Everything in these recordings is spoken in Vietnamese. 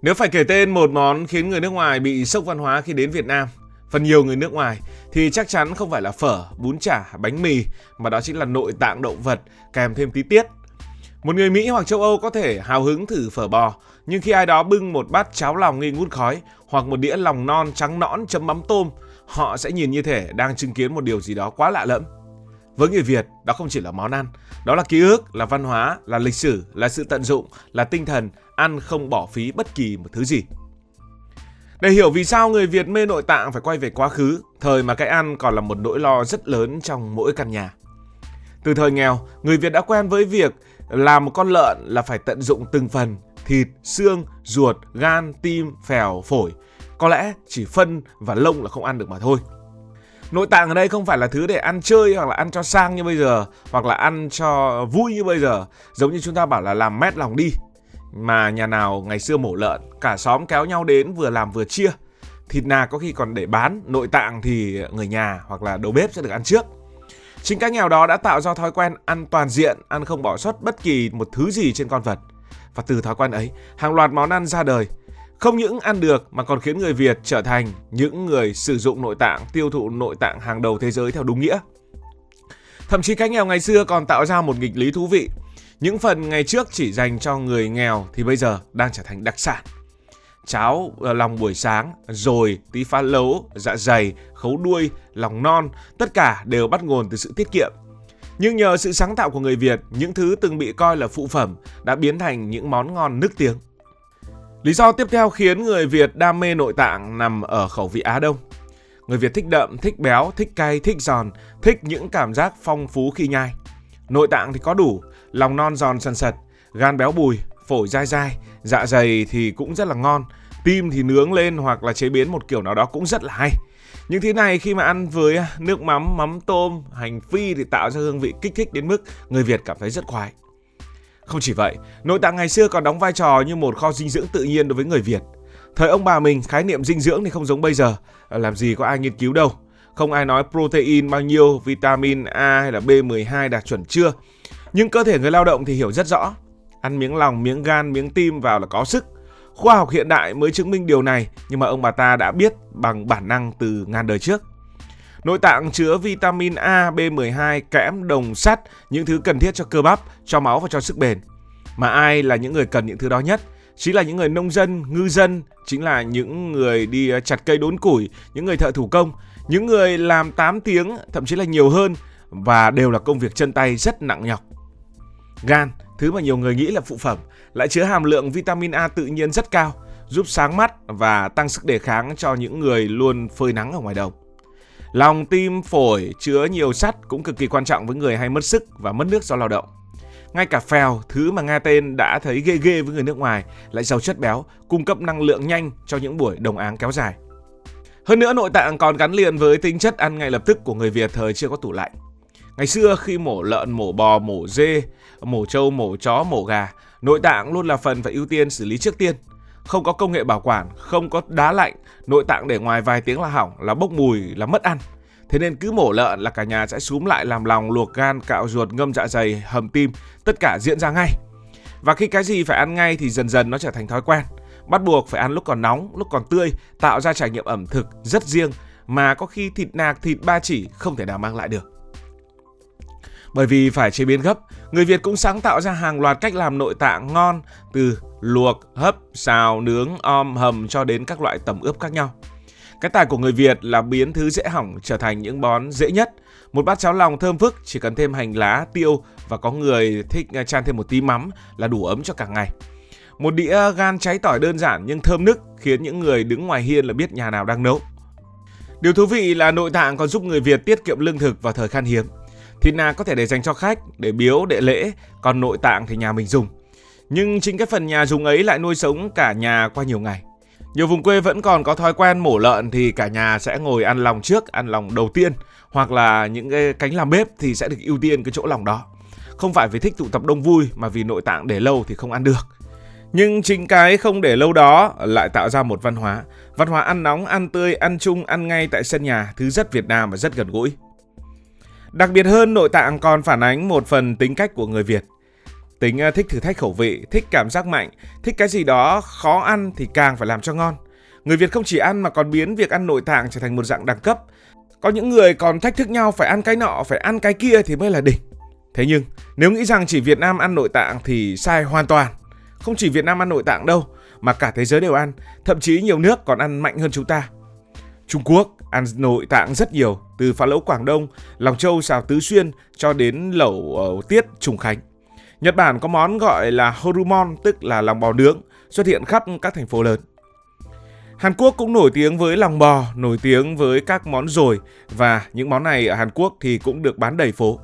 Nếu phải kể tên một món khiến người nước ngoài bị sốc văn hóa khi đến Việt Nam, phần nhiều người nước ngoài, thì chắc chắn không phải là phở, bún chả, bánh mì, mà đó chính là nội tạng động vật kèm thêm tí tiết. Một người Mỹ hoặc châu Âu có thể hào hứng thử phở bò, nhưng khi ai đó bưng một bát cháo lòng nghi ngút khói hoặc một đĩa lòng non trắng nõn chấm mắm tôm, họ sẽ nhìn như thể đang chứng kiến một điều gì đó quá lạ lẫm. Với người Việt, đó không chỉ là món ăn, đó là ký ức, là văn hóa, là lịch sử, là sự tận dụng, là tinh thần, ăn không bỏ phí bất kỳ một thứ gì. Để hiểu vì sao người Việt mê nội tạng phải quay về quá khứ, thời mà cái ăn còn là một nỗi lo rất lớn trong mỗi căn nhà. Từ thời nghèo, người Việt đã quen với việc làm một con lợn là phải tận dụng từng phần, thịt, xương, ruột, gan, tim, phèo, phổi. Có lẽ chỉ phân và lông là không ăn được mà thôi. Nội tạng ở đây không phải là thứ để ăn chơi hoặc là ăn cho sang như bây giờ, hoặc là ăn cho vui như bây giờ, giống như chúng ta bảo là làm mét lòng đi. Mà nhà nào ngày xưa mổ lợn, cả xóm kéo nhau đến vừa làm vừa chia. Thịt nạc có khi còn để bán, nội tạng thì người nhà hoặc là đầu bếp sẽ được ăn trước. Chính cái nghèo đó đã tạo ra thói quen ăn toàn diện, ăn không bỏ sót bất kỳ một thứ gì trên con vật. Và từ thói quen ấy, hàng loạt món ăn ra đời. Không những ăn được mà còn khiến người Việt trở thành những người sử dụng nội tạng, tiêu thụ nội tạng hàng đầu thế giới theo đúng nghĩa. Thậm chí cái nghèo ngày xưa còn tạo ra một nghịch lý thú vị. Những phần ngày trước chỉ dành cho người nghèo thì bây giờ đang trở thành đặc sản. Cháo lòng buổi sáng, rồi tí phá lấu, dạ dày, khấu đuôi, lòng non, tất cả đều bắt nguồn từ sự tiết kiệm. Nhưng nhờ sự sáng tạo của người Việt, những thứ từng bị coi là phụ phẩm đã biến thành những món ngon nức tiếng. Lý do tiếp theo khiến người Việt đam mê nội tạng nằm ở khẩu vị Á Đông. Người Việt thích đậm, thích béo, thích cay, thích giòn, thích những cảm giác phong phú khi nhai. Nội tạng thì có đủ, lòng non giòn sần sật, gan béo bùi, phổi dai dai, dạ dày thì cũng rất là ngon, tim thì nướng lên hoặc là chế biến một kiểu nào đó cũng rất là hay. Những thứ này khi mà ăn với nước mắm, mắm tôm, hành phi thì tạo ra hương vị kích thích đến mức người Việt cảm thấy rất khoái. Không chỉ vậy, nội tạng ngày xưa còn đóng vai trò như một kho dinh dưỡng tự nhiên đối với người Việt. Thời ông bà mình, khái niệm dinh dưỡng thì không giống bây giờ, làm gì có ai nghiên cứu đâu. Không ai nói protein bao nhiêu, vitamin A hay là B12 đạt chuẩn chưa. Nhưng cơ thể người lao động thì hiểu rất rõ. Ăn miếng lòng, miếng gan, miếng tim vào là có sức. Khoa học hiện đại mới chứng minh điều này, nhưng mà ông bà ta đã biết bằng bản năng từ ngàn đời trước. Nội tạng chứa vitamin A, B12, kẽm, đồng, sắt, những thứ cần thiết cho cơ bắp, cho máu và cho sức bền. Mà ai là những người cần những thứ đó nhất? Chính là những người nông dân, ngư dân, chính là những người đi chặt cây đốn củi, những người thợ thủ công, những người làm 8 tiếng, thậm chí là nhiều hơn, và đều là công việc chân tay rất nặng nhọc. Gan, thứ mà nhiều người nghĩ là phụ phẩm, lại chứa hàm lượng vitamin A tự nhiên rất cao, giúp sáng mắt và tăng sức đề kháng cho những người luôn phơi nắng ở ngoài đồng. Lòng, tim, phổi chứa nhiều sắt cũng cực kỳ quan trọng với người hay mất sức và mất nước do lao động. Ngay cả phèo, thứ mà nghe tên đã thấy ghê ghê với người nước ngoài, lại giàu chất béo, cung cấp năng lượng nhanh cho những buổi đồng áng kéo dài. Hơn nữa, nội tạng còn gắn liền với tính chất ăn ngay lập tức của người Việt thời chưa có tủ lạnh. Ngày xưa khi mổ lợn, mổ bò, mổ dê, mổ trâu, mổ chó, mổ gà, nội tạng luôn là phần phải ưu tiên xử lý trước tiên. Không có công nghệ bảo quản, không có đá lạnh, nội tạng để ngoài vài tiếng là hỏng, là bốc mùi, là mất ăn. Thế nên cứ mổ lợn là cả nhà sẽ xúm lại làm lòng, luộc gan, cạo ruột, ngâm dạ dày, hầm tim, tất cả diễn ra ngay. Và khi cái gì phải ăn ngay thì dần dần nó trở thành thói quen. Bắt buộc phải ăn lúc còn nóng, lúc còn tươi, tạo ra trải nghiệm ẩm thực rất riêng mà có khi thịt nạc, thịt ba chỉ không thể nào mang lại được. Bởi vì phải chế biến gấp, người Việt cũng sáng tạo ra hàng loạt cách làm nội tạng ngon, từ luộc, hấp, xào, nướng, om, hầm cho đến các loại tẩm ướp khác nhau. Cái tài của người Việt là biến thứ dễ hỏng trở thành những món dễ nhất. Một bát cháo lòng thơm phức chỉ cần thêm hành lá, tiêu và có người thích chan thêm một tí mắm là đủ ấm cho cả ngày. Một đĩa gan cháy tỏi đơn giản nhưng thơm nức khiến những người đứng ngoài hiên là biết nhà nào đang nấu. Điều thú vị là nội tạng còn giúp người Việt tiết kiệm lương thực vào thời khan hiếm. Thịt nạc có thể để dành cho khách, để biếu, để lễ, còn nội tạng thì nhà mình dùng. Nhưng chính cái phần nhà dùng ấy lại nuôi sống cả nhà qua nhiều ngày. Nhiều vùng quê vẫn còn có thói quen mổ lợn thì cả nhà sẽ ngồi ăn lòng trước, ăn lòng đầu tiên. Hoặc là những cái cánh làm bếp thì sẽ được ưu tiên cái chỗ lòng đó. Không phải vì thích tụ tập đông vui mà vì nội tạng để lâu thì không ăn được. Nhưng chính cái không để lâu đó lại tạo ra một văn hóa. Văn hóa ăn nóng, ăn tươi, ăn chung, ăn ngay tại sân nhà, thứ rất Việt Nam và rất gần gũi. Đặc biệt hơn, nội tạng còn phản ánh một phần tính cách của người Việt. Tính thích thử thách khẩu vị, thích cảm giác mạnh, thích cái gì đó khó ăn thì càng phải làm cho ngon. Người Việt không chỉ ăn mà còn biến việc ăn nội tạng trở thành một dạng đẳng cấp. Có những người còn thách thức nhau phải ăn cái nọ, phải ăn cái kia thì mới là đỉnh. Thế nhưng nếu nghĩ rằng chỉ Việt Nam ăn nội tạng thì sai hoàn toàn. Không chỉ Việt Nam ăn nội tạng đâu, mà cả thế giới đều ăn. Thậm chí nhiều nước còn ăn mạnh hơn chúng ta. Trung Quốc ăn nội tạng rất nhiều, từ phá lấu Quảng Đông, lòng trâu xào Tứ Xuyên cho đến lẩu tiết Trùng Khánh. Nhật Bản có món gọi là horumon, tức là lòng bò nướng, xuất hiện khắp các thành phố lớn. Hàn Quốc cũng nổi tiếng với lòng bò, nổi tiếng với các món dồi, và những món này ở Hàn Quốc thì cũng được bán đầy phố.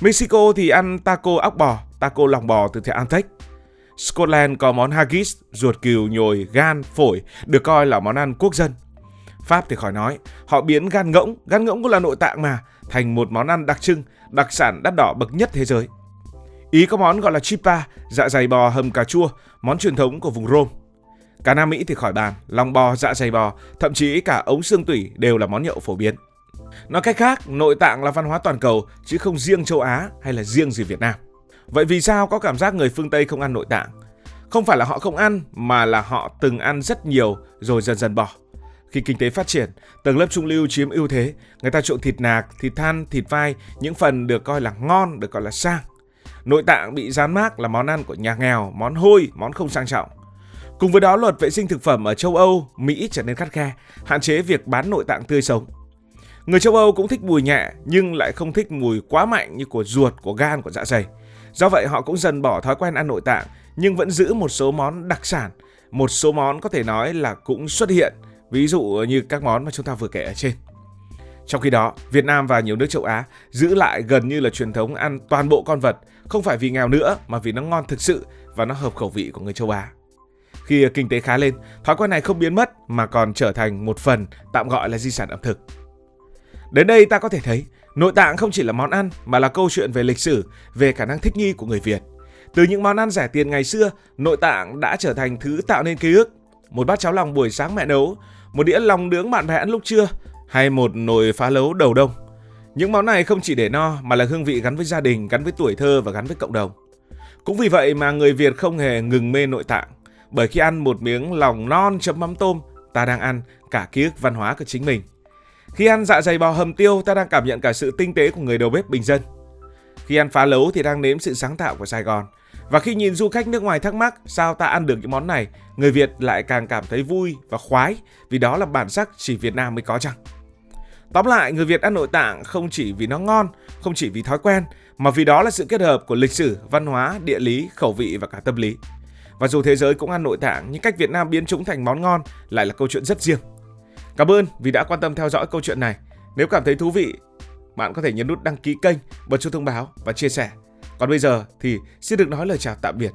Mexico thì ăn taco óc bò, taco lòng bò từ thịt Aztec. Scotland có món haggis, ruột cừu, nhồi, gan, phổi, được coi là món ăn quốc dân. Pháp thì khỏi nói, họ biến gan ngỗng cũng là nội tạng mà, thành một món ăn đặc trưng, đặc sản đắt đỏ bậc nhất thế giới. Ý có món gọi là tripa, dạ dày bò hầm cà chua, món truyền thống của vùng Rome. Cả Nam Mỹ thì khỏi bàn, lòng bò, dạ dày bò, thậm chí cả ống xương tủy đều là món nhậu phổ biến. Nói cách khác, nội tạng là văn hóa toàn cầu, chứ không riêng châu Á hay là riêng gì Việt Nam. Vậy vì sao có cảm giác người phương Tây không ăn nội tạng? Không phải là họ không ăn, mà là họ từng ăn rất nhiều rồi dần dần bỏ. Khi kinh tế phát triển, tầng lớp trung lưu chiếm ưu thế, người ta trộn thịt nạc, thịt than, thịt vai, những phần được coi là ngon, được coi là sang. Nội tạng bị dán mác là món ăn của nhà nghèo, món hôi, món không sang trọng. Cùng với đó, luật vệ sinh thực phẩm ở châu Âu, Mỹ trở nên khắt khe, hạn chế việc bán nội tạng tươi sống. Người châu Âu cũng thích mùi nhẹ nhưng lại không thích mùi quá mạnh như của ruột, của gan, của dạ dày. Do vậy họ cũng dần bỏ thói quen ăn nội tạng nhưng vẫn giữ một số món đặc sản, một số món có thể nói là cũng xuất hiện, ví dụ như các món mà chúng ta vừa kể ở trên. Trong khi đó, Việt Nam và nhiều nước châu Á giữ lại gần như là truyền thống ăn toàn bộ con vật, không phải vì nghèo nữa mà vì nó ngon thực sự và nó hợp khẩu vị của người châu Á. Khi kinh tế khá lên, thói quen này không biến mất mà còn trở thành một phần tạm gọi là di sản ẩm thực. Đến đây ta có thể thấy, nội tạng không chỉ là món ăn mà là câu chuyện về lịch sử, về khả năng thích nghi của người Việt. Từ những món ăn rẻ tiền ngày xưa, nội tạng đã trở thành thứ tạo nên ký ức. Một bát cháo lòng buổi sáng mẹ nấu, một đĩa lòng nướng bạn bè ăn lúc trưa, hay một nồi phá lấu đầu đông. Những món này không chỉ để no mà là hương vị gắn với gia đình, gắn với tuổi thơ và gắn với cộng đồng. Cũng vì vậy mà người Việt không hề ngừng mê nội tạng. Bởi khi ăn một miếng lòng non chấm mắm tôm, ta đang ăn cả ký ức văn hóa của chính mình. Khi ăn dạ dày bò hầm tiêu, ta đang cảm nhận cả sự tinh tế của người đầu bếp bình dân. Khi ăn phá lấu thì đang nếm sự sáng tạo của Sài Gòn. Và khi nhìn du khách nước ngoài thắc mắc sao ta ăn được những món này, người Việt lại càng cảm thấy vui và khoái vì đó là bản sắc chỉ Việt Nam mới có chăng. Tóm lại, người Việt ăn nội tạng không chỉ vì nó ngon, không chỉ vì thói quen, mà vì đó là sự kết hợp của lịch sử, văn hóa, địa lý, khẩu vị và cả tâm lý. Và dù thế giới cũng ăn nội tạng, nhưng cách Việt Nam biến chúng thành món ngon lại là câu chuyện rất riêng. Cảm ơn vì đã quan tâm theo dõi câu chuyện này. Nếu cảm thấy thú vị, bạn có thể nhấn nút đăng ký kênh, bật chuông thông báo và chia sẻ. Còn bây giờ thì xin được nói lời chào tạm biệt.